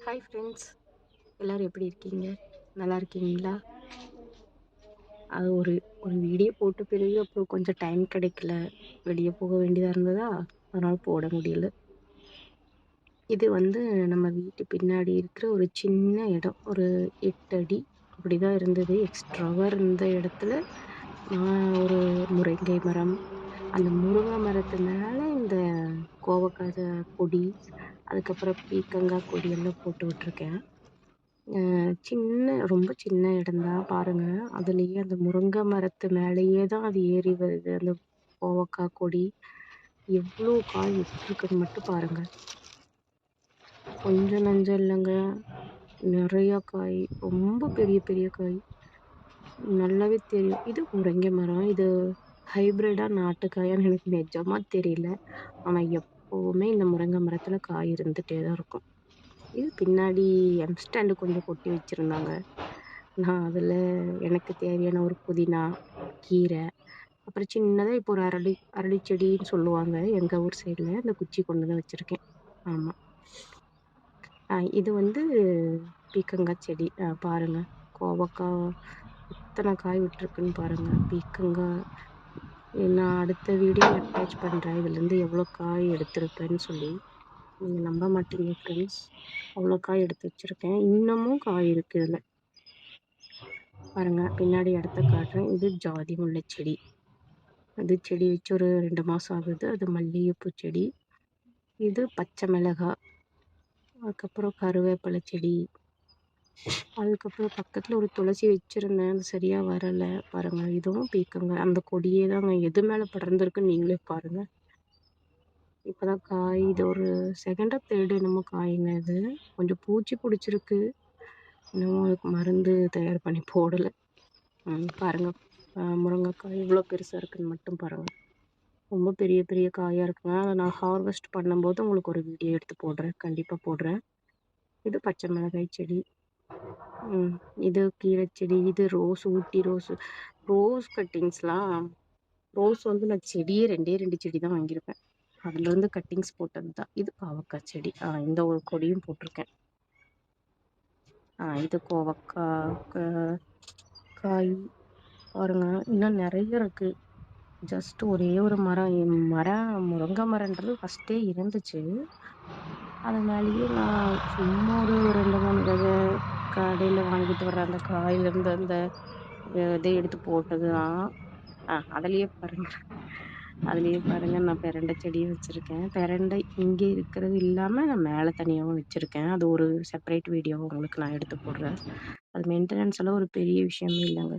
Hi friends, எல்லாரும் எப்படி இருக்கீங்க? நல்லா இருக்கீங்களா? அது ஒரு ஒரு வீடியோ போட்ட பிறகு அப்புறம் கொஞ்சம் டைம் கிடைக்கல. வெளியே போக வேண்டியதா இருந்ததா, அதனால போட முடியல. இது வந்து நம்ம வீட்டு பின்னாடி இருக்கிற ஒரு சின்ன இடம். ஒரு 8 அடி அப்படிதான் இருந்தது. எக்ஸ்ட்ராவா இருந்த இடத்துல நான் ஒரு முருங்கை மரம், அந்த முருங்கை மரத்து மேல இந்த கோவக்காய் கொடி, அதுக்கப்புறம் பீர்க்கங்காய் கொடி எல்லாம் போட்டு விட்டுருக்கேன். ரொம்ப சின்ன இடம் தான் பாருங்க. அதுலயே அந்த முருங்கை மரத்து மேலேயே தான் அது ஏறி வருது. அந்த கோவக்கா கொடி. எவ்ளோ காய் விட்டுருக்குன்னு மட்டும் பாருங்க. கொஞ்சம் நஞ்சம் இல்லங்க. நெறைய காய். ரொம்ப பெரிய பெரிய காய். நல்லாவே தெரியும். இது முருங்கை மரம். இது ஹைபிரிட்டா நாட்டுக்காயான்னு எனக்கு நிஜமா தெரியல. ஆனா எப்பவுமே இந்த முருங்கை மரத்துல காய் இருந்துட்டே தான் இருக்கும். இது பின்னாடி எம் ஸ்டாண்டு கொஞ்சம் கொட்டி வச்சிருந்தாங்க. நான் அதில எனக்கு தேவையான ஒரு புதினா, கீரை, அப்புறம் சின்னதா இப்போ ஒரு அரளி அரளி செடின்னு சொல்லுவாங்க. எங்க ஊர் சைடுல அந்த குச்சி கொண்டு வந்து வச்சிருக்கேன். ஆமா. இது வந்து பீர்க்கங்காய் செடி. பாருங்க. கோவக்கா எத்தன காய் விட்டுருக்குன்னு பாருங்க. பீர்க்கங்காய் நான் அடுத்த வீடியோல அட்டாச் பண்றேன். இதுலேருந்து எவ்வளோ காய் எடுத்திருப்பேன்னு சொல்லி. நீங்க நம்ப மாட்டீங்க ஃப்ரெண்ட்ஸ். அவ்வளோ காய் எடுத்து வச்சிருக்கேன். இன்னமும் காய் இருக்கு இதுல. பாருங்க, பின்னாடி இடத்த காட்டுறேன். இது ஜாதி முல்லை செடி. அது செடி வச்சு ஒரு 2 மாசம் ஆகுது. அது மல்லிகைப்பூ செடி. இது பச்சை மிளகாய். அதுக்கப்புறம் கருவேப்பிலை செடி. அதுக்கப்புறம் பக்கத்துல ஒரு துளசி வச்சிருந்தேன். அது சரியா வரல. பாருங்க, இதுவும் பீர்க்கங்காய். அந்த கொடியே தாங்க எது மேல படர்ந்திருக்குன்னு நீங்களே பாருங்க. இப்பதான் காய். இது ஒரு செகண்டா தேர்டு என்னமோ காய்ங்க இது. கொஞ்சம் பூச்சி புடிச்சிருக்கு. இன்னமும் அதுக்கு மருந்து தயார் பண்ணி போடல. பாருங்க. முருங்கைக்காய் எவ்வளோ பெருசா இருக்குன்னு மட்டும் பாருங்க. ரொம்ப பெரிய பெரிய காயா இருக்குங்க. அத நான் ஹார்வெஸ்ட் பண்ணும்போது உங்களுக்கு ஒரு வீடியோ எடுத்து போடுறேன். கண்டிப்பா போடுறேன். இது பச்சை மிளகாய் செடி. ம். இது கீரை செடி. இது ரோஸ், ஊட்டி ரோஸ். ரோஸ் கட்டிங்ஸ்லாம் ரோஸ் வந்து நான் செடியே 2 செடி தான் வாங்கியிருப்பேன். அதுலேருந்து கட்டிங்ஸ் போட்டது தான். இது பாவக்காய் செடி. இந்த ஒரு கொடியும் போட்டிருக்கேன். இது கோவக்கா காய். பாருங்க, இன்னும் நெறைய இருக்கு. ஜஸ்ட் ஒரே ஒரு முருங்கை மரம்ன்றது ஃபர்ஸ்ட்டே இருந்துச்சு. அது மேலேயே நான் சும்மா ஒரு 2, 3 விதை கடையில வாங்கிட்டு வர அந்த காயிலேருந்து அந்த இதை எடுத்து போட்டது தான். அதுலயே பாருங்க நான் பெரண்டை செடியும் வச்சிருக்கேன். பெரண்டை இங்கே இருக்கிறது இல்லாம நான் மேல தனியாவும் வச்சிருக்கேன். அது ஒரு செப்பரேட் வீடியோவா உங்களுக்கு நான் எடுத்து போடுறேன். அது மெயின்டெனன்ஸ் எல்லாம் ஒரு பெரிய விஷயமே இல்லங்க.